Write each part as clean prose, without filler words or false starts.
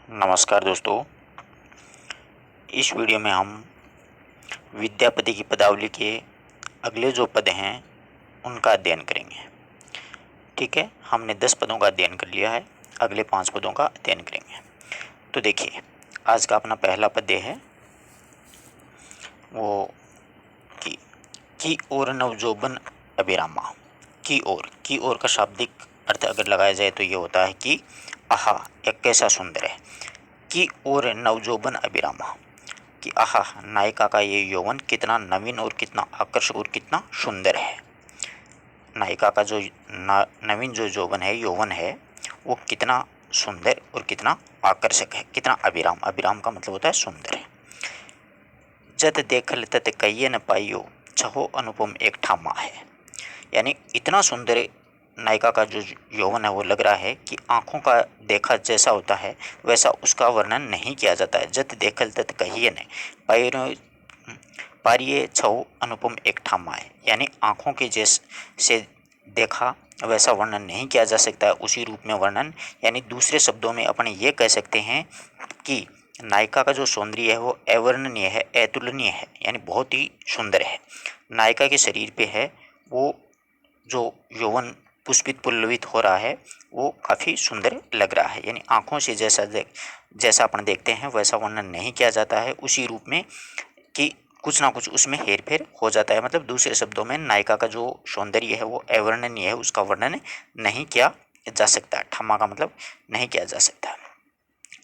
नमस्कार दोस्तों। इस वीडियो में हम विद्यापति की पदावली के अगले जो पद हैं उनका अध्ययन करेंगे। ठीक है, हमने 10 पदों का अध्ययन कर लिया है, अगले 5 पदों का अध्ययन करेंगे। तो देखिए, आज का अपना पहला पद है वो की ओर नवजोबन अभिरामा। की ओर का शाब्दिक अर्थ अगर लगाया जाए तो ये होता है कि आहा यह कैसा सुंदर है। की ओर नवजोबन अभिरामा कि आहा नायिका का ये यौवन कितना नवीन और कितना आकर्षक और कितना सुंदर है। नायिका का जो नवीन जो यौवन है वो कितना सुंदर और कितना आकर्षक है, कितना अभिराम। अभिराम का मतलब होता है सुंदर है। जत देखल तत कहिए न पाइयो छहो अनुपम एक ठामा है। यानी इतना सुंदर नायिका का जो यौवन है वो लग रहा है कि आंखों का देखा जैसा होता है वैसा उसका वर्णन नहीं किया जाता है। जत देखल तत कहिए न पारिये छऊ अनुपम एक ठामा है। यानी आंखों के जैसे देखा वैसा वर्णन नहीं किया जा सकता है, उसी रूप में वर्णन। यानी दूसरे शब्दों में अपन ये कह सकते हैं कि नायिका का जो सौंदर्य है वो अवर्णनीय है, अतुलनीय है, यानी बहुत ही सुंदर है। नायिका के शरीर पे है वो जो यौवन पुष्पित पुलवित हो रहा है वो काफ़ी सुंदर लग रहा है। यानी आँखों से जैसा अपन देखते हैं वैसा वर्णन नहीं किया जाता है, उसी रूप में कि कुछ ना कुछ उसमें हेर फेर हो जाता है। मतलब दूसरे शब्दों में नायिका का जो सौंदर्य है वो अवर्णनीय है, उसका वर्णन नहीं किया जा सकता। ठम्मा का मतलब नहीं किया जा सकता।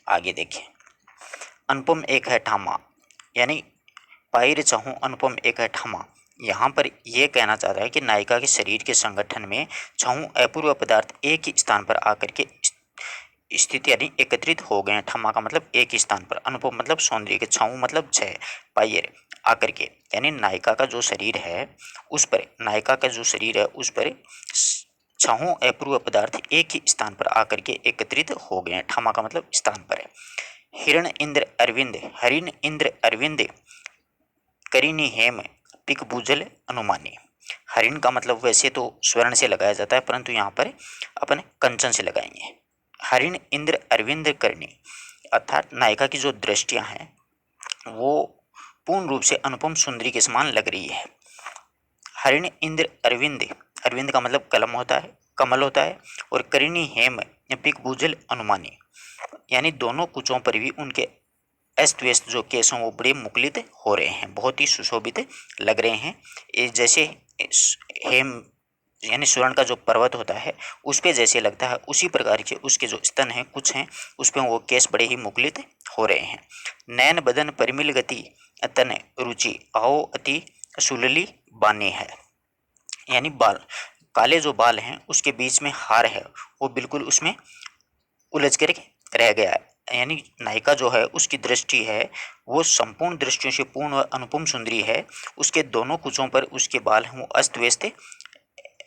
आगे देखिए, अनुपम एक है ठामा, यानी पायर चाहूँ अनुपम एक है ठामा। यहाँ पर यह कहना चाह रहा है कि नायिका के शरीर के संगठन में छहों अपूर्व पदार्थ एक ही स्थान पर आकर के स्थिति यानी एकत्रित हो गए हैं। ठम्मा का मतलब एक ही स्थान पर, अनुपम मतलब सौंदर्य के, छाऊ मतलब छह, पायर आकर के, यानी नायिका का जो शरीर है उस पर, नायिका का जो शरीर है उस पर छहों अपूर्व पदार्थ एक ही स्थान पर आकर के एकत्रित हो गए हैं। ठम्मा का मतलब स्थान पर है। हिरण इंद्र अरविंद, हरिण इंद्र अरविंद करिनी हेम पिक भूजल अनुमानी। हरिण का मतलब वैसे तो स्वर्ण से लगाया जाता है, परंतु यहाँ पर अपन कंचन से लगाएंगे। हरिण इंद्र अरविंद करनी, अर्थात नायिका की जो दृष्टियां हैं वो पूर्ण रूप से अनुपम सुंदरी के समान लग रही है। हरिण इंद्र अरविंद, अरविंद का मतलब कलम होता है, कमल होता है, और करिणी हेम पिक भूजल अनुमानी, यानी दोनों कुचों पर भी उनके अस्त व्यस्त जो केस हैं वो बड़े मुकुलित हो रहे हैं, बहुत ही सुशोभित लग रहे हैं। ये जैसे हेम यानी स्वर्ण का जो पर्वत होता है उस पे जैसे लगता है, उसी प्रकार के उसके जो स्तन हैं कुछ हैं उस पे वो केस बड़े ही मुकुलित हो रहे हैं। नयन बदन परिमिल गति तन रुचि आओ अति सुलली बानी है। यानी बाल, काले जो बाल हैं उसके बीच में हार है वो बिल्कुल उसमें उलझ कर रह गया है। यानी नायिका जो है उसकी दृष्टि है वो संपूर्ण दृष्टियों से पूर्ण और अनुपम सुंदरी है। उसके दोनों कुचों पर उसके बाल हैं वो अस्त व्यस्त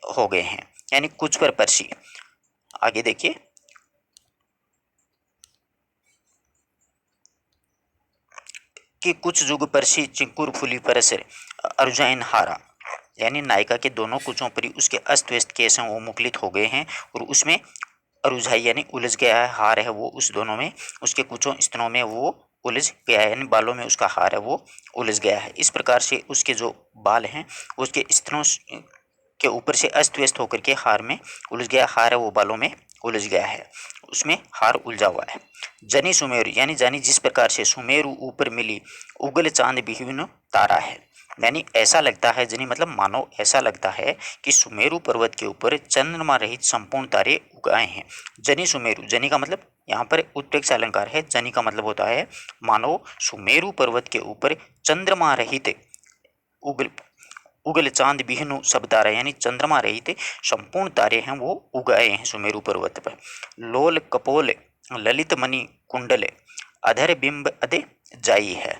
हो गए हैं, यानी कुछ पर परसी। आगे देखिए, कि कुछ जुग परसी चिंकुर फुली परस अर्जुन हारा। यानी नायिका के दोनों कुचों पर ही उसके अस्त व्यस्त केस हैं वो मुखलित हो गए हैं और उसमें अरुझाई यानी उलझ गया है, हार है वो उस दोनों में, उसके कुचों स्तनों में वो उलझ गया है, यानी बालों में उसका हार है वो उलझ गया है। इस प्रकार से उसके जो बाल हैं उसके स्तनों के ऊपर से अस्त व्यस्त होकर के हार में उलझ गया, हार है वो बालों में उलझ गया है, उसमें हार उलझा हुआ है। जनी सुमेरु, यानी जानी जिस प्रकार से सुमेरु ऊपर मिली उगल चांद बिहीन तारा है। यानी ऐसा लगता है, जनी मतलब मानो ऐसा लगता है कि सुमेरु पर्वत के ऊपर चंद्रमा रहित संपूर्ण तारे उगाए हैं। जनी सुमेरु, जनी का मतलब यहाँ पर उत्प्रेक्ष अलंकार है, जनी का मतलब होता है मानो सुमेरु पर्वत के ऊपर चंद्रमा रहित उगल उगल चांद बिहनु सब तारा, यानी चंद्रमा रहित संपूर्ण तारे हैं वो उगाए हैं सुमेरु पर्वत पर। लोल कपोल ललित मणि कुंडल अधर बिंब अदे जाई है।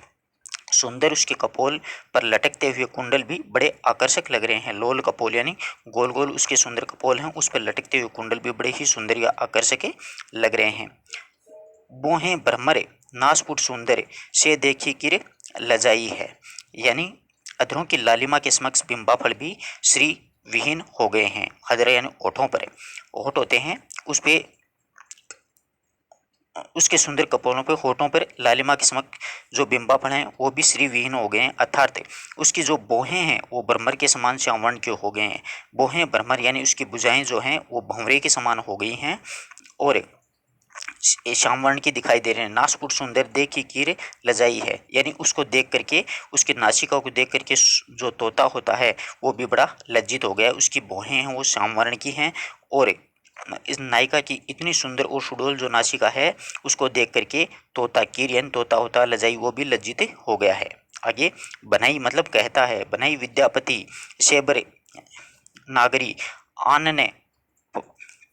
सुंदर उसके कपोल पर लटकते हुए कुंडल भी बड़े आकर्षक लग रहे हैं। लोल कपोल यानी गोल गोल उसके सुंदर कपोल हैं, उस पर लटकते हुए कुंडल भी बड़े ही सुंदर या आकर्षक लग रहे हैं। बोहे भ्रमर नासपुट सुंदर से देखी किर लजाई है। यानी अधरों की लालिमा के समक्ष बिंबाफल भी श्री विहीन हो गए हैं। अधर यानी ओठों पर, ओठ होते हैं उस पे उसके सुंदर कपोलों पर, होठों पर लालिमा के समक जो बिंबाफल हैं वो भी श्रीविहीन हो गए हैं, अर्थात उसकी जो बोहें हैं वो भ्रमर के समान श्याम वर्ण के हो गए हैं। बोहें भ्रमर यानी उसकी भुजाएं जो हैं वो भंवरे के समान हो गई हैं और श्याम वर्ण की दिखाई दे रहे हैं। नासपुट सुंदर देखी कीर लजाई है, यानी उसको देख करके, उसकी नासिका को देख करके जो तोता होता है वो भी बड़ा लज्जित हो गया। उसकी भौहें हैं वो श्याम वर्ण की हैं और इस नायिका की इतनी सुंदर और सुडोल जो नासिका है उसको देख करके तोता कीर यानी तोता होता लजाई वो भी लज्जित हो गया है। आगे बनाई मतलब कहता है, बनाई विद्यापति शेबर नागरी आनने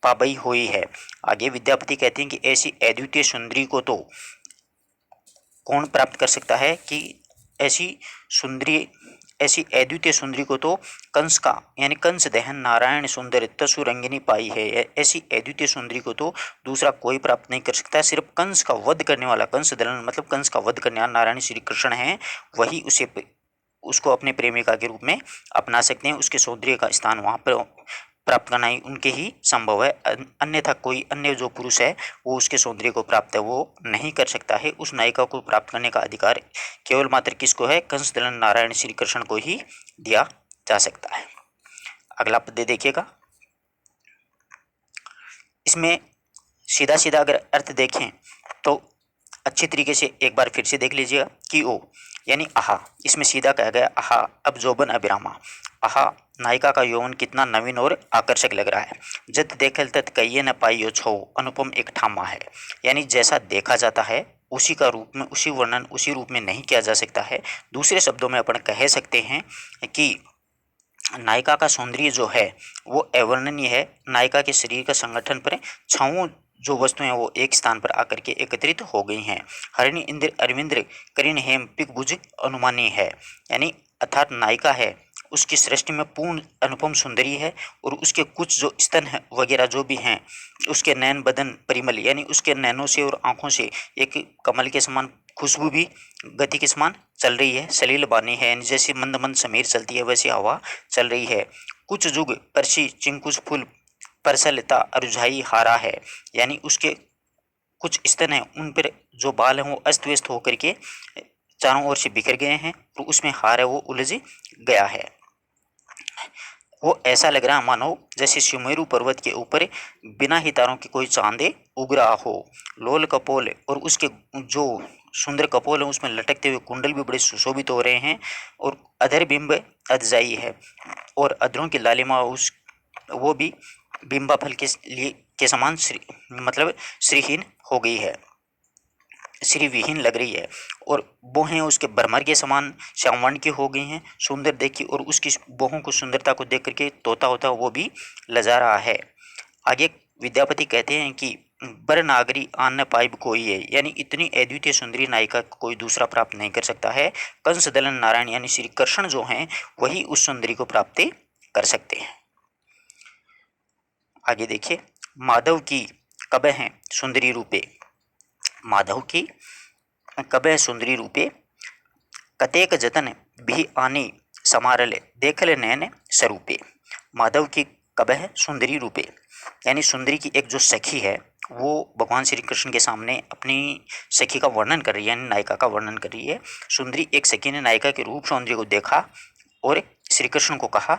पाबई हुई है। आगे विद्यापति कहते हैं कि ऐसी अद्वितीय सुंदरी को तो कौन प्राप्त कर सकता है, कि ऐसी सुंदरी, ऐसी अद्वितीय सुंदरी को तो कंस का यानी कंस दहन नारायण सुंदर तसु रंगिनी पाई है। ऐसी अद्वितीय सुंदरी को तो दूसरा कोई प्राप्त नहीं कर सकता। सिर्फ कंस का वध करने वाला, कंस दलन मतलब कंस का वध करने वाला नारायण श्री कृष्ण है, वही उसे उसको अपने प्रेमिका के रूप में अपना सकते हैं। उसके सौंदर्य का स्थान वहाँ पर प्राप्त करना ही उनके ही संभव है, अन्यथा कोई अन्य जो पुरुष है वो उसके सौंदर्य को प्राप्त है वो नहीं कर सकता है। उस नायिका को प्राप्त करने का अधिकार केवल मात्र किसको है, कंस दलन नारायण श्री कृष्ण को ही दिया जा सकता है। अगला पद्य देखिएगा, इसमें सीधा सीधा अगर अर्थ देखें तो अच्छी तरीके से एक बार फिर से देख लीजिएगा कि ओ यानी आहा, इसमें सीधा कहा गया आहा अब जोबन अभिरामा। आहा नायिका का यौवन कितना नवीन और आकर्षक लग रहा है। जत देखल तत कहिए न पाइयो छो अनुपम एक ठामा है, यानी जैसा देखा जाता है उसी का रूप में, उसी वर्णन उसी रूप में नहीं किया जा सकता है। दूसरे शब्दों में अपन कह सकते हैं कि नायिका का सौंदर्य जो है वो अवर्णनीय है। नायिका के शरीर का संगठन पर छाओं जो वस्तुएं वो एक स्थान पर आकर के एकत्रित हो गई हैं। हरिणी इंद्र अरविंद्र करीन हेम पिकभुज अनुमानी है, यानी अर्थात नायिका है उसकी सृष्टि में पूर्ण अनुपम सुंदरी है और उसके कुछ जो स्तन है वगैरह जो भी हैं, उसके नैन बदन परिमल यानी उसके नैनों से और आँखों से एक कमल के समान खुशबू भी गति के समान चल रही है। सलील बानी है, यानी जैसे मंद मंद समीर चलती है वैसी हवा चल रही है। कुछ जुग परसी चिंकुश फूल परसलता अरुझाई हारा है, यानी उसके कुछ स्तन हैं उन पर जो बाल हैं वो अस्त व्यस्त होकर के चारों ओर से बिखर गए हैं और उसमें हार है वो उलझ गया है। वो ऐसा लग रहा है मानो जैसे सुमेरु पर्वत के ऊपर बिना ही तारों के कोई चांदे उग रहा हो। लोल कपोल और उसके जो सुंदर कपोल हैं उसमें लटकते हुए कुंडल भी बड़े सुशोभित हो रहे हैं और अधर बिंब अधजाई है और अधरों की लालिमा उस वो भी बिंबा फल के लिए के समान मतलब श्रीहीन हो गई है, श्रीविहीन लग रही है। और बोहें उसके भरमर के समान श्यामवर्ण की हो गई हैं। सुंदर देखी और उसकी बोहों को सुंदरता को देख करके तोता होता वो भी लजा रहा है। आगे विद्यापति कहते हैं कि बर नागरी आन पाइब कोई है, यानी इतनी अद्वितीय सुंदरी नायिका कोई दूसरा प्राप्त नहीं कर सकता है। कंस दलन नारायण यानी श्री कृष्ण जो हैं वही उस सुंदरी को प्राप्त कर सकते हैं। आगे देखिए, माधव की कब हैं सुंदरी रूपे, माधव की कबह सुंदरी रूपे कतेक जतन भी आनी समारल देखल नैन स्वरूपे। माधव की कबह सुंदरी रूपे यानी सुंदरी की एक जो सखी है वो भगवान श्री कृष्ण के सामने अपनी सखी का वर्णन कर रही है, यानी नायिका का वर्णन कर रही है। सुंदरी एक सखी ने नायिका के रूप सौंदर्य को देखा और श्री कृष्ण को कहा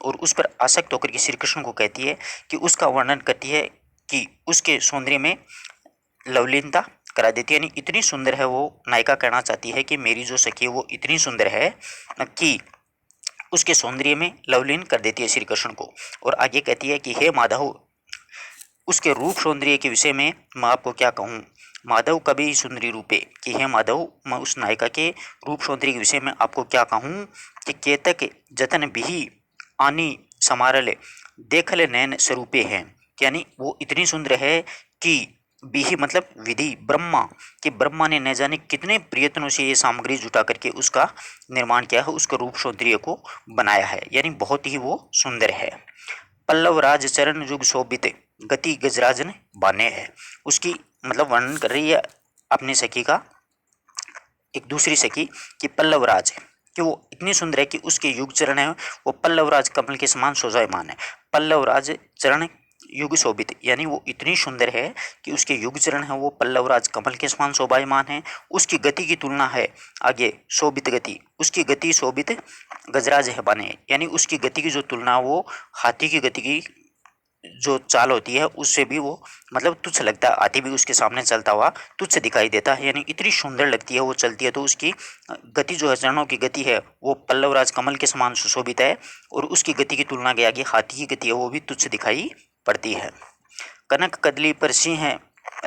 और उस पर आसक्त होकर के श्री कृष्ण को कहती है कि उसका वर्णन करती है कि उसके सौंदर्य में लवलीनता करा देती है, यानी इतनी सुंदर है वो। नायिका कहना चाहती है कि मेरी जो सखी है वो इतनी सुंदर है कि उसके सौंदर्य में लवलीन कर देती है श्री कृष्ण को। और आगे कहती है कि हे माधव, उसके रूप सौंदर्य के विषय में मैं आपको क्या कहूँ। माधव कभी सुंदरी रूपे, कि हे माधव मैं उस नायिका के रूप सौंदर्य के विषय में आपको क्या कहूँ कि केतक जतन भी आनी समारल देखल नैन स्वरूपे हैं, यानी वो इतनी सुंदर है कि बिही मतलब विधि ब्रह्मा, कि ब्रह्मा ने न जाने कितने प्रयत्नों से ये सामग्री जुटा करके उसका निर्माण किया है, उसका रूप सौंदर्य को बनाया है, यानी बहुत ही वो सुंदर है। पल्लव राज चरण युग शोभित गति गजराजन बाने है, उसकी मतलब वर्णन कर रही है अपनी सखी का, एक दूसरी सखी कि पल्लव राज कि वो इतनी सुंदर है कि उसके युग चरण है वो पल्लव राज कमल के समान शोभायमान है। पल्लव राज चरण युग शोभित, यानी वो इतनी सुंदर है कि उसके युग चरण है वो पल्लवराज कमल के समान शोभायमान है। उसकी गति की तुलना है आगे शोभित गति, उसकी गति शोभित गजराज है बने, यानी उसकी गति की जो तुलना वो हाथी की गति की जो चाल होती है उससे भी वो मतलब तुच्छ लगता है। हाथी भी उसके सामने चलता हुआ तुच्छ दिखाई देता है, यानी इतनी सुंदर लगती है वो चलती है। तो उसकी गति जो है, चरणों की गति है वो पल्लवराज कमल के समान सुशोभित है, और उसकी गति की तुलना के आगे हाथी की गति है वो भी तुच्छ दिखाई पड़ती है। कनक कदली पर सिंह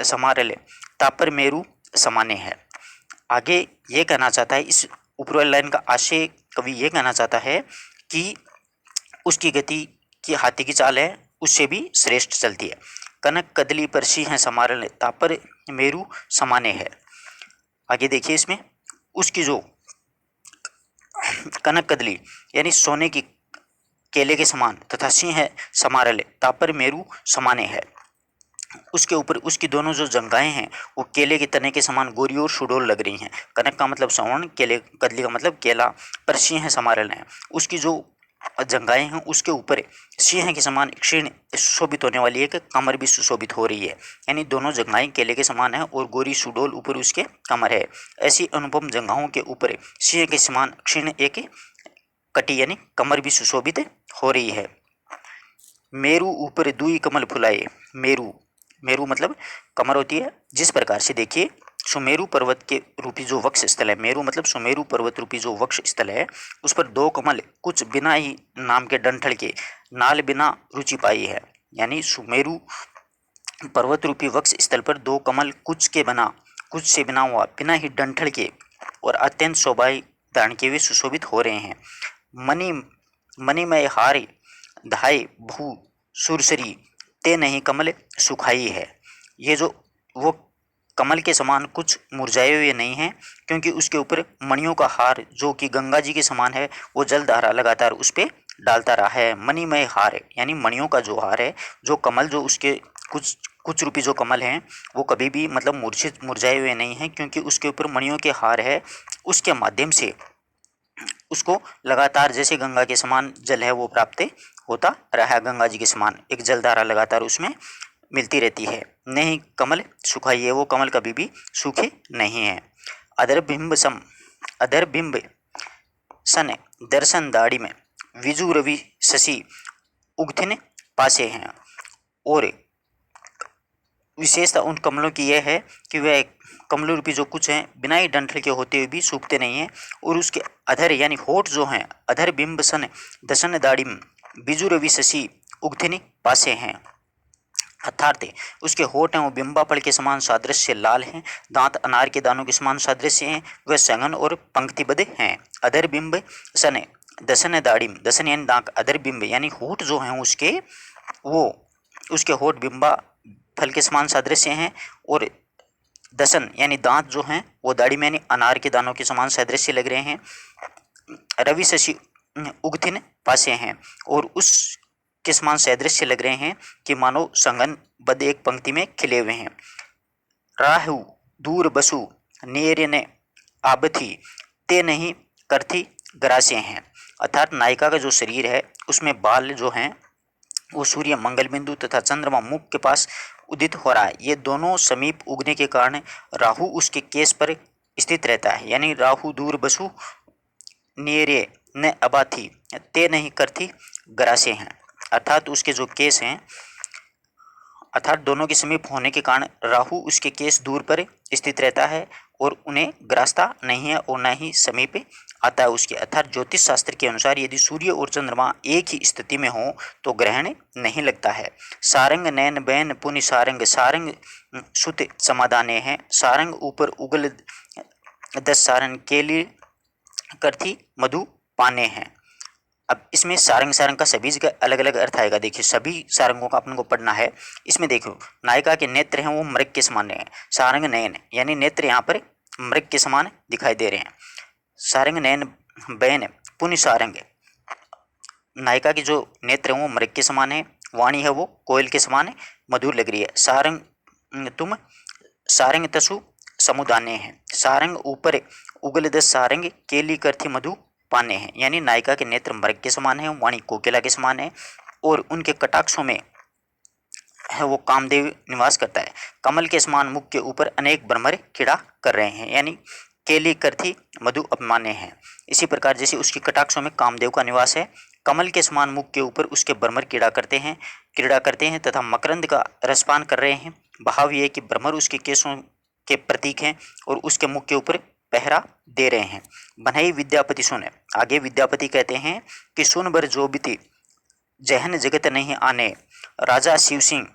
समारले, तापर मेरु समाने है। आगे ये कहना चाहता है, इस ऊपर वाली लाइन का आशय कवि ये कहना चाहता है कि उसकी गति की हाथी की चाल है उससे भी श्रेष्ठ चलती है। कनक कदली पर सिंह समारले, तापर मेरु समाने है। आगे देखिए इसमें उसकी जो कनक कदली यानी सोने की केले के समान तथा सिंह समारले तापर मेरु समाने है। उसके ऊपर उसकी दोनों जो जंघाएं हैं वो केले के तने के समान गोरी और सुडौल लग रही हैं। कनक का मतलब स्वर्ण, केले कदली का मतलब केला, पर सिंह समारल है। उसकी जो जंघाएं हैं उसके ऊपर सिंह के समान क्षीण सुशोभित होने वाली एक कमर भी सुशोभित हो रही है, यानी दोनों जंघाएं केले के समान है और गोरी सुडौल ऊपर उसके कमर है। ऐसी अनुपम जंघाओं के ऊपर सिंह के समान क्षीण एक कटी यानी कमर भी सुशोभित हो रही है। मेरु ऊपर दुई कमल फुलाए, मेरु, मेरु मतलब कमर होती है। जिस प्रकार से देखिए सुमेरु पर्वत के रूपी जो वक्ष स्थल है, मेरु मतलब सुमेरु पर्वत रूपी जो वक्ष स्थल है, उस पर दो कमल कुछ बिना ही नाम के डंठल के नाल बिना रुचि पाई है। यानी सुमेरु पर्वत रूपी वक्ष स्थल पर दो कमल कुछ के बना, कुछ से बिना हुआ, बिना ही डंठल के और अत्यंत शोभाई धारण के हुए सुशोभित हो रहे हैं। मणि मणिमय हारे धाय भू सुरसरी, ते नहीं कमल सुखाई है। ये जो वो कमल के समान कुछ मुरझाए हुए नहीं हैं, क्योंकि उसके ऊपर मणियों का हार जो कि गंगा जी के समान है वो जलधारा लगातार उस पर डालता रहा है। मणिमय हार है यानी मणियों का जो हार है, जो कमल जो उसके कुछ कुछ रूपी जो कमल हैं वो कभी भी मतलब मूर्छित मुरझाए हुए नहीं हैं, क्योंकि उसके ऊपर मणियों के हार है। उसके माध्यम से उसको लगातार जैसे गंगा के समान जल है वो प्राप्त होता रहा है। गंगा जी के समान एक जलधारा लगातार उसमें मिलती रहती है। नहीं कमल सुखाई है, वो कमल कभी भी सूखे नहीं है। अधर बिंब सम, अधर बिंब सन दर्शन दाढ़ी में, विजु रवि शशि उगथिन पासे हैं। और विशेषता उन कमलों की यह है कि वह कमलों रूपी जो कुछ हैं बिना ही डंठल के होते हुए भी सूखते नहीं हैं। और उसके अधर यानी होठ जो हैं, अधर बिंब सन दसन दाड़िम बिजु रवि शशि उगथिनी पासे हैं। अर्थात उसके होठ हैं वो बिंबापड़ के समान सादृश्य लाल हैं, दांत अनार के दानों के समान सादृश्य हैं, वह संघन और पंक्तिबद्ध हैं। अधर बिंब सन दसन दाड़िम, दसन यानी दांत, अधर बिंब यानी होठ जो हैं उसके वो उसके होठ बिंबा फल के समान सादृश्य हैं, और दसन यानी दांत जो हैं वो दाढ़ी में यानी अनार के दानों के समान सादृश्य लग रहे हैं। रवि शशि उगथिन पासे हैं, और उस के समान सादृश्य लग रहे हैं कि मानो संगन बद एक पंक्ति में खिले हुए हैं। राहु दूर बसु नेर ने आबथी, ते नहीं करथी ग्रासे हैं। अर्थात नायिका का जो शरीर है उसमें बाल जो हैं वो सूर्य मंगल बिंदु तथा चंद्रमा मुख के पास उदित हो रहा है। ये दोनों समीप उगने के कारण राहु उसके केस पर स्थित रहता है। यानी राहु दूर बसु नेरे न अबाथी, ते नहीं करती ग्रासे हैं। अर्थात उसके जो केस हैं, अर्थात दोनों के समीप होने के कारण राहु उसके केस दूर पर स्थित रहता है और उन्हें ग्रासता नहीं है और न ही समीप आता है उसके। अर्थात ज्योतिष शास्त्र के अनुसार यदि सूर्य और चंद्रमा एक ही स्थिति में हो तो ग्रहण नहीं लगता है। सारंग नैन बैन पुनि सारंग, सारंग सुत समादाने हैं। सारंग ऊपर उगल 10 सारंग के लिए करथी मधु पाने हैं। अब इसमें सारंग सारंग का सभी जगह अलग अलग अर्थ आएगा। देखिए सभी सारंगों का अपन को पढ़ना है। इसमें देखो नायिका के नेत्र हैं वो मृग के समान हैं। सारंग नयन यानी नेत्र यहाँ पर मृग के समान दिखाई दे रहे हैं। सारंग नयन बैन पुनि सारंग, नायिका के जो नेत्र हैं वो मृग के समान है, वाणी है वो कोयल के समान है, मधुर लग रही है। सारंग तुम सारंग तसु समुदाने हैं। सारंग ऊपर उगल 10 सारंग केली करथी मधु पाने हैं। यानी नायिका के नेत्र मृग के समान है, वाणी कोकिला के समान है, और उनके कटाक्षों में है वो कामदेव निवास करता है। कमल के समान मुख के ऊपर अनेक भ्रमर क्रीड़ा कर रहे हैं, यानी केली करथी मधु अपमान्य हैं। इसी प्रकार जैसे उसकी कटाक्षों में कामदेव का निवास है, कमल के समान मुख के ऊपर उसके भ्रमर क्रीड़ा करते हैं तथा मकरंद का रसपान कर रहे हैं। भाव ये कि भ्रमर उसके केसों के प्रतीक हैं और उसके मुख के ऊपर पहरा दे रहे हैं। बनई विद्यापति सुने, आगे विद्यापति कहते हैं कि सुन बर जो बीती जहन जगत नहीं आने, राजा शिव सिंह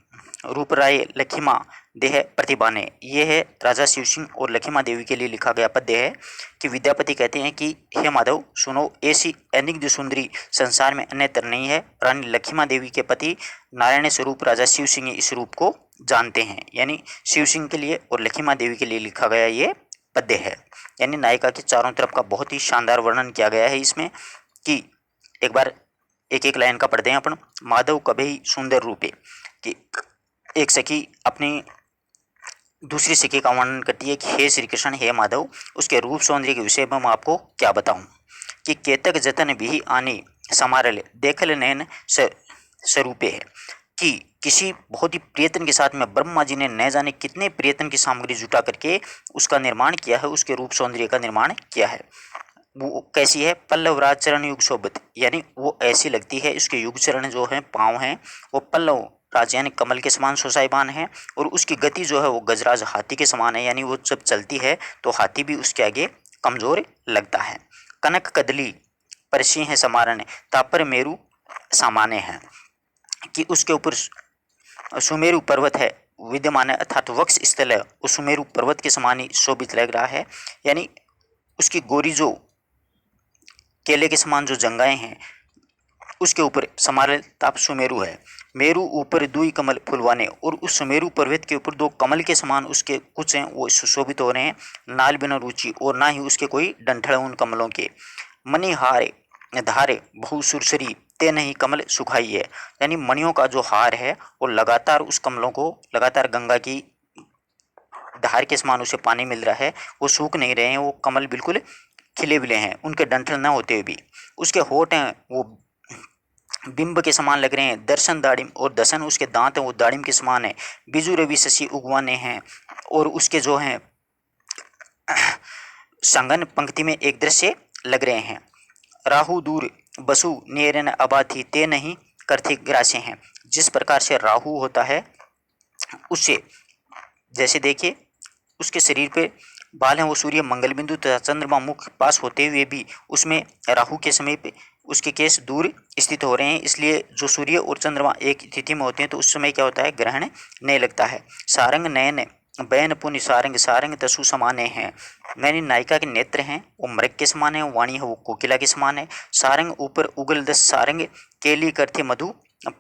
रूपराय लखीमा देह प्रतिभाने। ये है राजा शिव सिंह और लखीमा देवी के लिए लिखा गया पद्य है कि विद्यापति कहते हैं कि हे माधव सुनो, ऐसी अनिग्ध सुंदरी संसार में अन्यत्र नहीं है। रानी लखीमा देवी के पति नारायण स्वरूप राजा शिव सिंह इस रूप को जानते हैं, यानी शिव सिंह के लिए और लखीमा देवी के लिए लिखा गया ये पद्य है। यानी नायिका के चारों तरफ का बहुत ही शानदार वर्णन किया गया है इसमें कि एक बार एक एक लाइन का पढ़ते हैं अपन। माधव कभी सुंदर रूपे कि एक सखी अपनी दूसरी सखी का वर्णन करती है कि हे श्री कृष्ण, हे माधव, उसके रूप सौंदर्य के विषय में मैं आपको क्या बताऊं कि केतक जतन भी आनी समारल देखल नयन स्वरूपे है कि किसी बहुत ही प्रयत्न के साथ में ब्रह्मा जी ने न जाने कितने प्रयत्न की सामग्री जुटा करके उसका निर्माण किया है, उसके रूप सौंदर्य का निर्माण किया है। वो कैसी है? पल्लव राज चरण युग शोभित, यानी वो ऐसी लगती है, उसके युग चरण जो है, पाँव हैं, वो पल्लव राज यानी कमल के समान शोभायमान है और उसकी गति जो है वो गजराज हाथी के समान है, यानी वो जब चलती है तो हाथी भी उसके आगे कमजोर लगता है। कनक कदली परसी है समारण तापर मेरु सामान्य है कि उसके ऊपर सुमेरु पर्वत है विद्यमान है, अर्थात वक्ष स्थल है, उस सुमेरु पर्वत के समान ही शोभित लग रहा है। यानी उसकी गोरी जो केले के समान जो जंगाएं हैं उसके ऊपर समारल ताप सुमेरु है। मेरु ऊपर दुई कमल फुलवाने, और उस सुमेरु पर्वत के ऊपर दो कमल के समान उसके कुछ हैं वो सुशोभित हो रहे हैं। नाल बिना रुचि, और ना ही उसके कोई डंठल उन कमलों के। मणि हारे धारे बहु सुरसरी ते नहीं कमल सुखाई है, यानी मणियों का जो हार है वो लगातार उस कमलों को लगातार गंगा की धार के समान उसे पानी मिल रहा है, वो सूख नहीं रहे हैं, वो कमल बिल्कुल खिले बिले हैं, उनके डंठल न होते हुए भी। उसके होठ हैं वो बिंब के समान लग रहे हैं, दर्शन दाड़िम, और दसन उसके दांत हैं वो दाड़िम के समान है। बिजु रवि शशि उगवाने हैं, और उसके जो हैं संगन पंक्ति में एक दृश्य लग रहे हैं। राहु दूर बसु नेरन अबाथी ते नहीं करथी ग्रासे हैं, जिस प्रकार से राहु होता है उससे, जैसे देखिए उसके शरीर पे बाल हैं वो सूर्य मंगल बिंदु तथा चंद्रमा मुख पास होते हुए भी उसमें राहु के समीप उसके केस दूर स्थित हो रहे हैं, इसलिए जो सूर्य और चंद्रमा एक तिथि में होते हैं तो उस समय क्या होता है, ग्रहण नहीं लगता है। सारंग नयन बैन पुण्य सारंग सारंग तसु समाने हैं, मैंने नायिका के नेत्र हैं वो मृग के समान है, वाणी है वो कोकिला के समान है। सारंग ऊपर उगल दस सारंग केली करते मधु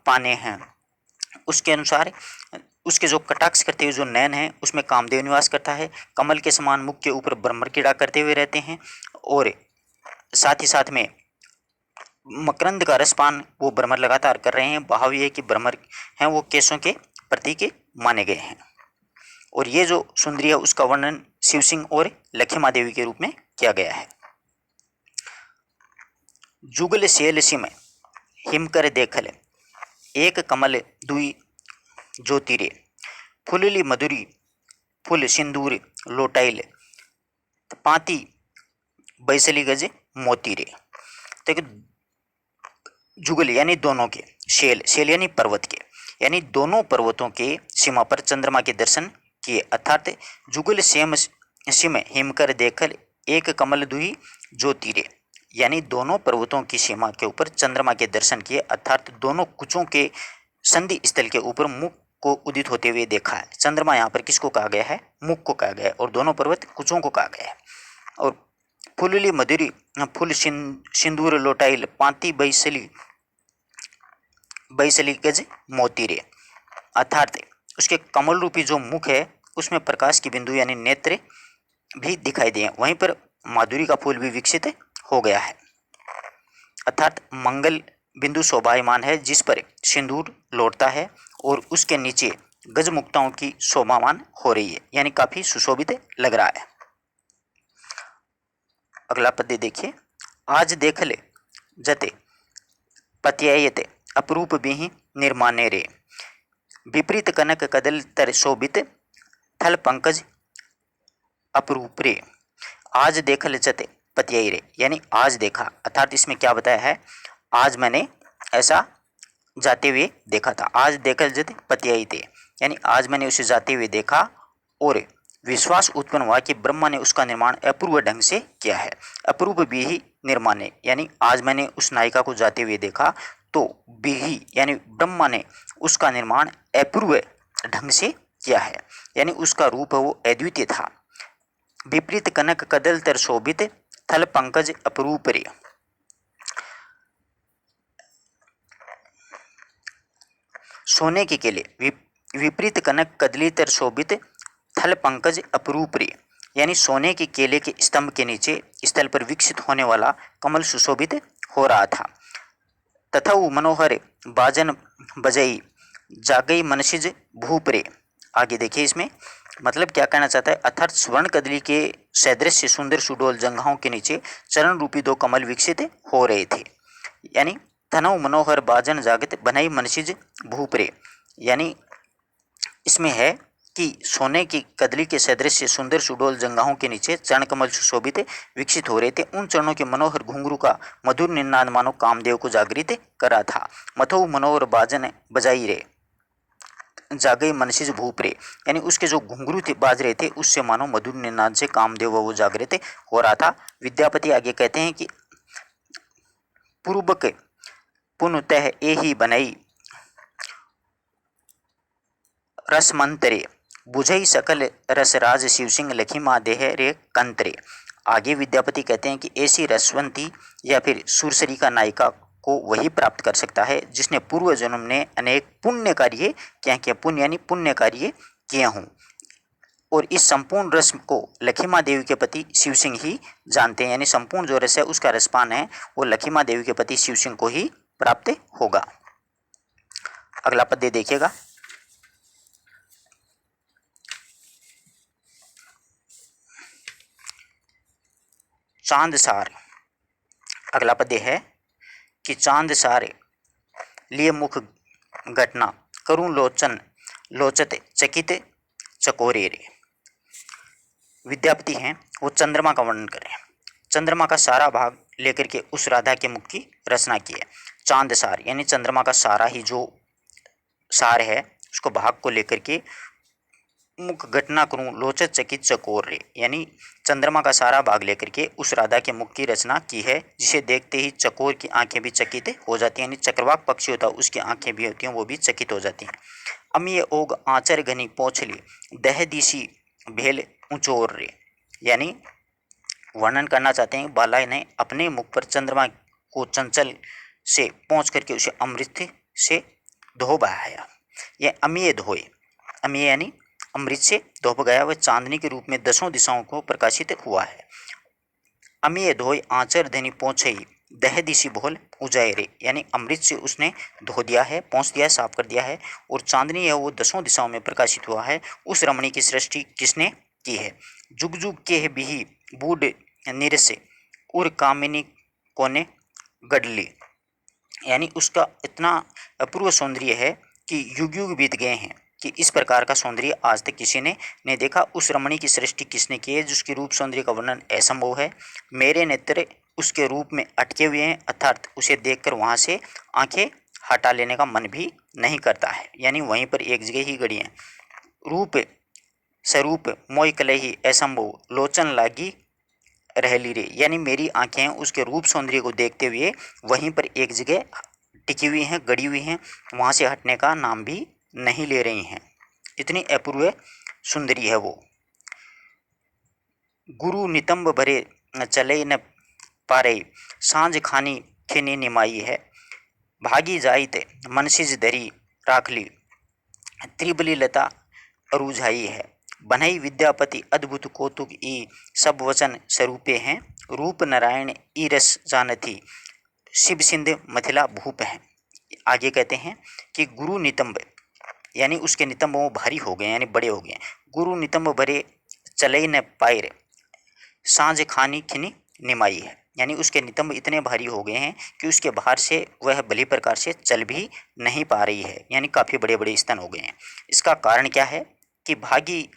पाने हैं, उसके अनुसार उसके जो कटाक्ष करते हुए जो नयन है उसमें कामदेव निवास करता है। कमल के समान मुख के ऊपर ब्रह्मर क्रीड़ा करते हुए रहते हैं, और साथ ही साथ में मकरंद का रसपान वो ब्रह्मर लगातार कर रहे हैं। भाव ये कि ब्रह्मर हैं वो केशों के प्रतीक माने गए हैं। और ये जो सुंदरी है उसका वर्णन शिव सिंह और लखीमा देवी के रूप में किया गया है। जुगल सेल सिम हिमकर देखल एक कमल दुई ज्योतिरे, फुलली मधुरी फुल सिंदूर लोटाइल पाती बैसली गज मोतीरे। देखिए जुगल यानी दोनों के, शेल शेल यानी पर्वत के, यानी दोनों पर्वतों के सीमा पर चंद्रमा के दर्शन किए, अर्थात जुगल सेम सिम हिमकर देखल एक कमल दुही ज्योतिरे, यानी दोनों पर्वतों की सीमा के ऊपर चंद्रमा के दर्शन किए, अर्थात दोनों कुचों के संधि स्थल के ऊपर मुख को उदित होते हुए देखा है। चंद्रमा यहाँ पर किसको कहा गया है, मुख को कहा गया है, और दोनों पर्वत कुचों को कहा गया है। और फुलली मधुरी फुल सिंदूर लोटाइल पाती बैसली गज मोतीरे, अर्थात उसके कमल रूपी जो मुख है उसमें प्रकाश की बिंदु यानी नेत्र भी दिखाई दिए, वहीं पर माधुरी का फूल भी विकसित हो गया है, अर्थात मंगल बिंदु शोभायमान है जिस पर सिंदूर लौटता है और उसके नीचे गजमुक्ताओं की शोभामान हो रही है, यानी काफी सुशोभित लग रहा है। अगला पद्य देखिए। आज देख ले जते पत्यायते अपरूप बिहि निर्माणे रे, विपरीत कनक कदल तर शोभित थल पंकज अपरूपरे आज देखल जते पतियाई रे, यानी आज देखा, अर्थात इसमें क्या बताया है, आज मैंने ऐसा जाते हुए देखा था। आज देखल जते पतियाई थे, यानी आज मैंने उसे जाते हुए देखा और विश्वास उत्पन्न हुआ कि ब्रह्मा ने उसका निर्माण अपूर्व ढंग से किया है। अपूर्व भी ही निर्माण है, यानी आज मैंने उस नायिका को जाते हुए देखा तो भी यानी ब्रह्मा ने उसका निर्माण अपूर्व ढंग से किया है, यानी उसका रूप वो अद्वितीय था। विपरीत कनक कदल तर शोभित थल पंकज अपरूप रे, सोने के केले विपरीत कनक कदली तर शोभित थल पंकज अपरूप रे, यानी सोने के केले के स्तंभ के नीचे स्थल पर विकसित होने वाला कमल सुशोभित हो रहा था। तथा वो मनोहर बाजन बजई जागई मनसिज भूपरे, आगे देखिए इसमें मतलब क्या कहना चाहता है, अर्थात स्वर्ण कदली के सदृश सुंदर सुडोल जंघाओं के नीचे चरण रूपी दो कमल विकसित हो रहे थे। यानी थनव मनोहर बाजन जागत बनई मनसिज भूपरे, यानी इसमें है कि सोने की कदली के सदृश सुंदर सुडोल जंघाओं के नीचे चरण कमल सुशोभित विकसित हो रहे थे। उन चरणों के मनोहर घुंघरू का मधुर निनाद मानो कामदेव को जागृत कर रहा था। मथो मनोहर बाजन बजाई रे जागई मनसिज भूप रे, यानी उसके जो घुंघरू थे बाज रहे थे उससे मानो मधुर निनाद से कामदेव वो जागृत हो रहा था। विद्यापति आगे कहते हैं कि पूर्वक पुनः ए ही बनई रसमंतरे बुझई सकल रसराज शिव सिंह लखीमा देह रे कंतरे। आगे विद्यापति कहते हैं कि ऐसी रसवंती या फिर सुरसरी का नायिका को वही प्राप्त कर सकता है जिसने पूर्व जन्म ने अनेक पुण्य कार्य क्या किया, पुण्य यानी पुण्य कार्य किए हों, और इस संपूर्ण रस को लखीमा देवी के पति शिव सिंह ही जानते हैं, यानी संपूर्ण जो रस है उसका रसपान है वो लखीमा देवी के पति शिव सिंह को ही प्राप्त होगा। अगला पद्य देखिएगा। चांद सार, अगला पद्य है कि चांद सारे लिए मुख घटना करूं लोचन लोचत चकित चकोरे रे। विद्यापति हैं वो चंद्रमा का वर्णन करें, चंद्रमा का सारा भाग लेकर के उस राधा के मुख की रचना की है। चांद सार यानी चंद्रमा का सारा ही जो सार है उसको भाग को लेकर के मुख घटना करूं लोचत चकित चकोर रे, यानी चंद्रमा का सारा भाग लेकर के उस राधा के मुख की रचना की है जिसे देखते ही चकोर की आंखें भी चकित हो जाती हैं, यानी चक्रवाक पक्षी होता है उसकी आंखें भी होती हैं वो भी चकित हो जाती हैं। अमीय ओग आंचर घनी पोछली दह दिशी भेल ऊंचोर रे, यानी वर्णन करना चाहते हैं बाला ने अपने मुख पर चंद्रमा को चंचल से पहुँच करके उसे अमृत से धो बहाया। यह अमीय धोए, अमीय यानी अमृत से धोप गया, वह चांदनी के रूप में दसों दिशाओं को प्रकाशित हुआ है। अमीय धोए आंचर धनी पहुँचई दह दिशी भोल उजाए रे, यानी अमृत से उसने धो दिया है, पहुँच दिया है, साफ कर दिया है, और चांदनी है वो दसों दिशाओं में प्रकाशित हुआ है। उस रमणी की सृष्टि किसने की है? जुग जुग के बिही बूढ़ निरसे उर कामिनी कोने गडली, यानी उसका इतना अपूर्व सौंदर्य है कि युग युग बीत गए हैं कि इस प्रकार का सौंदर्य आज तक किसी ने नहीं देखा। उस रमणी की सृष्टि किसने की है जिसकी रूप सौंदर्य का वर्णन असंभव है। मेरे नेत्र उसके रूप में अटके हुए हैं, अर्थात उसे देखकर वहाँ से आंखें हटा लेने का मन भी नहीं करता है, यानी वहीं पर एक जगह ही गड़ी हैं। रूप स्वरूप मोय कलही असंभव लोचन लागी रहली रे, यानी मेरी आंखें उसके रूप सौंदर्य को देखते हुए वहीं पर एक जगह टिकी हुई हैं, गड़ी हुई हैं, वहाँ से हटने का नाम भी नहीं ले रही हैं, इतनी अपूर्व सुंदरी है वो। गुरु नितंब भरे चले न पारे सांझ खानी खिनी निमाई है, भागी जाइत मनसिज धरी राखली त्रिबली लता अरुझाई है। बनई विद्यापति अद्भुत कौतुक ई सब वचन स्वरूपे हैं, रूप नारायण ई रस जानथी शिव सिंध मथिला भूप हैं। आगे कहते हैं कि गुरु नितंब यानी उसके नितंब वो भारी हो गए यानी बड़े हो गए। गुरु नितंब भरे चले न पायर सांझ खानी खिनी निमाई है, यानी उसके नितंब इतने भारी हो गए हैं कि उसके बाहर से वह भली प्रकार से चल भी नहीं पा रही है, यानी काफ़ी बड़े बड़े स्तन हो गए हैं। इसका कारण क्या है कि भागी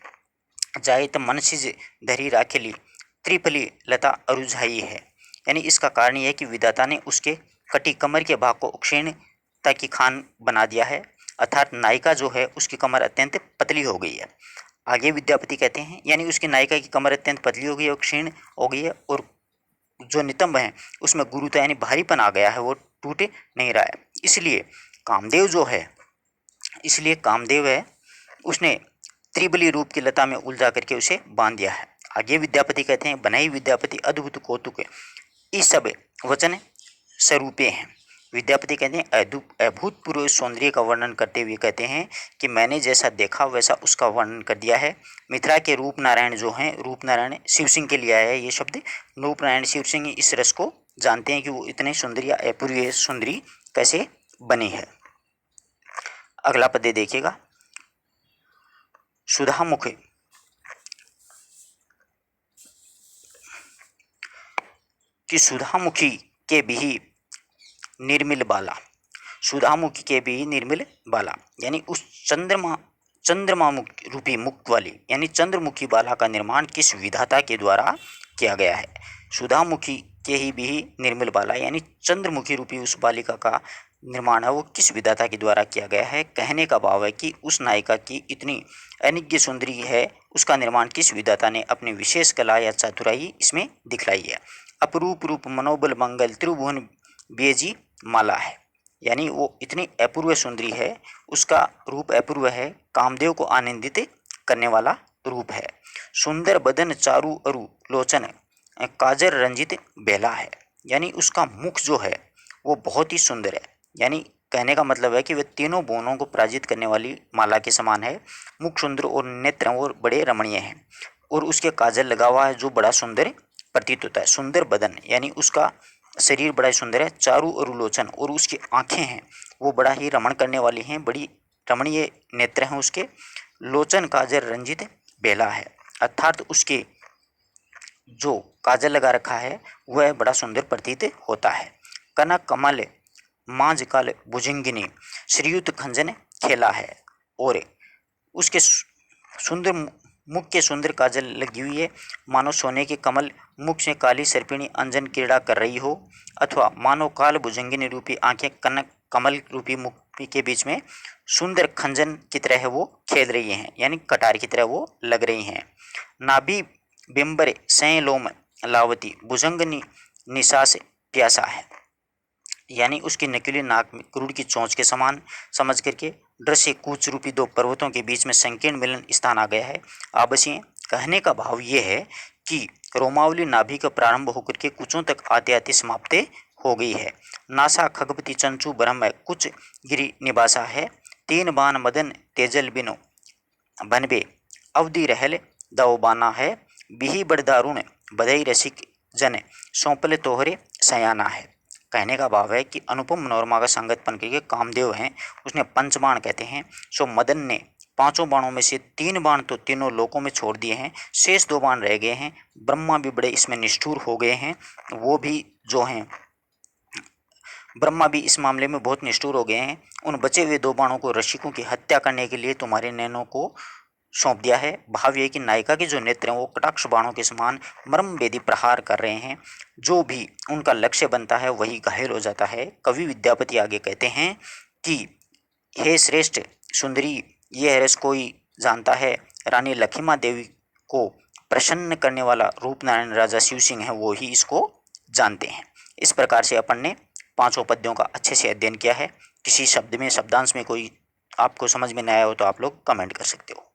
जाए तो मन सिज धरी राखेली त्रिफली लता अरुझाई है। यानी इसका कारण यह है कि विधाता ने उसके कटी कमर के भाग को क्षीणता की खान बना दिया है, अर्थात नायिका जो है उसकी कमर अत्यंत पतली हो गई है। आगे विद्यापति कहते हैं यानी उसकी नायिका की कमर अत्यंत पतली हो गई है और क्षीण हो गई है, और जो नितंब है उसमें गुरुता यानी भारीपन आ गया है, वो टूट नहीं रहा है। इसलिए कामदेव है उसने त्रिबली रूप की लता में उलझा करके उसे बांध दिया है। आगे विद्यापति कहते हैं बनाई विद्यापति अद्भुत कौतुक इस सब वचन स्वरूपे हैं। विद्यापति कहते हैं अभूतपूर्व सौंदर्य का वर्णन करते हुए कहते हैं कि मैंने जैसा देखा वैसा उसका वर्णन कर दिया है। मिथिला के रूप नारायण जो हैं, रूप नारायण शिव सिंह के लिए आया है ये शब्द। रूप नारायण शिव सिंह इस रस को जानते हैं कि वो इतने सुंदर या अपूर्व सुंदरी कैसे बनी है। अगला पद्य देखिएगा। सुधामुख कि सुधामुखी के भी निर्मिल बाला, सुधामुखी के भी निर्मिल बाला, यानी उस चंद्रमा मुख रूपी मुख वाली यानी चंद्रमुखी बाला का निर्माण किस विधाता के द्वारा किया गया है। सुधामुखी के ही भी निर्मिल बाला यानी चंद्रमुखी रूपी उस बालिका का निर्माण है वो किस विधाता के द्वारा किया गया है। कहने का भाव है कि उस नायिका की इतनी अनिज्ञ सुंदरी है, उसका निर्माण किस विधाता ने अपनी विशेष कला या चातुराई इसमें दिखलाई है। अपरूप रूप मनोबल मंगल त्रिभुवन बेजी माला है, यानी वो इतनी अपूर्व सुंदरी है, उसका रूप अपूर्व है, कामदेव को आनंदित करने वाला रूप है। सुंदर बदन चारु अरु लोचन काजर रंजित बेला है, यानी उसका मुख जो है वो बहुत ही सुंदर है। यानी कहने का मतलब है कि वह तीनों भुवनों को पराजित करने वाली माला के समान है। मुख सुंदर और नेत्र और बड़े रमणीय हैं, और उसके काजल लगा हुआ है जो बड़ा सुंदर प्रतीत होता है। सुंदर बदन यानी उसका शरीर बड़ा ही सुंदर है। चारु और लोचन और उसकी आंखें हैं वो बड़ा ही रमण करने वाली हैं, बड़ी रमणीय नेत्र हैं उसके। लोचन काजल रंजित बेला है, अर्थात उसके जो काजल लगा रखा है वह बड़ा सुंदर प्रतीत होता है। कनक कमल मांझ काल भुजंगिनी श्रीयुत खंजन खेला है, और उसके सुंदर मुख के सुंदर काजल लगी हुई है, मानो सोने के कमल मुख से काली सर्पिणी अंजन क्रीड़ा कर रही हो, अथवा मानो काल भुजंगिनी रूपी आंखें कनक कमल रूपी मुख के बीच में सुंदर खंजन की तरह वो खेल रही हैं, यानी कटार की तरह वो लग रही हैं। नाभि बिंबर सैलोम लावती भुजंगनी निशास प्यासा है, यानी उसकी नकीली नाक में क्रूर की चोंच के समान समझ करके डर से कूच रूपी दो पर्वतों के बीच में संकीर्ण मिलन स्थान आ गया है। आबसिए कहने का भाव ये है कि रोमावली नाभि का प्रारंभ होकर के कुचों तक आते आते समाप्त हो गई है। नासा खगपति चंचू ब्रह्म कुछ गिरी निवासा है, तीन बान मदन तेजल बिनो बनबे अवधि रहल दवबाना है, बिही बड़ दारुण बधई रसिक जन सौंपले तोहरे सयाना है। कहने का भाव है कि अनुपम मनोरमा का संगतपन करके कामदेव हैं उसने पंचबाण कहते हैं, सो मदन ने पांचों बाणों में से तीन बाण तो तीनों लोकों में छोड़ दिए हैं, शेष दो बाण रह गए हैं। ब्रह्मा भी बड़े इसमें निष्ठुर हो गए हैं, वो भी जो हैं ब्रह्मा भी इस मामले में बहुत निष्ठुर हो गए हैं। उन बचे हुए दो बाणों को रसिकों की हत्या करने के लिए तुम्हारे नैनों को सौंप दिया है। भाव ये कि नायिका के जो नेत्र हैं वो कटाक्ष बाणों के समान मर्म भेदी प्रहार कर रहे हैं, जो भी उनका लक्ष्य बनता है वही घायल हो जाता है। कवि विद्यापति आगे कहते हैं कि हे श्रेष्ठ सुंदरी, यह रस कोई जानता है, रानी लक्ष्मा देवी को प्रसन्न करने वाला रूप नारायण राजा शिव सिंह है वो ही इसको जानते हैं। इस प्रकार से अपन ने पांचों पद्यों का अच्छे से अध्ययन किया है। किसी शब्द में शब्दांश में कोई आपको समझ में नहीं आया हो तो आप लोग कमेंट कर सकते हो।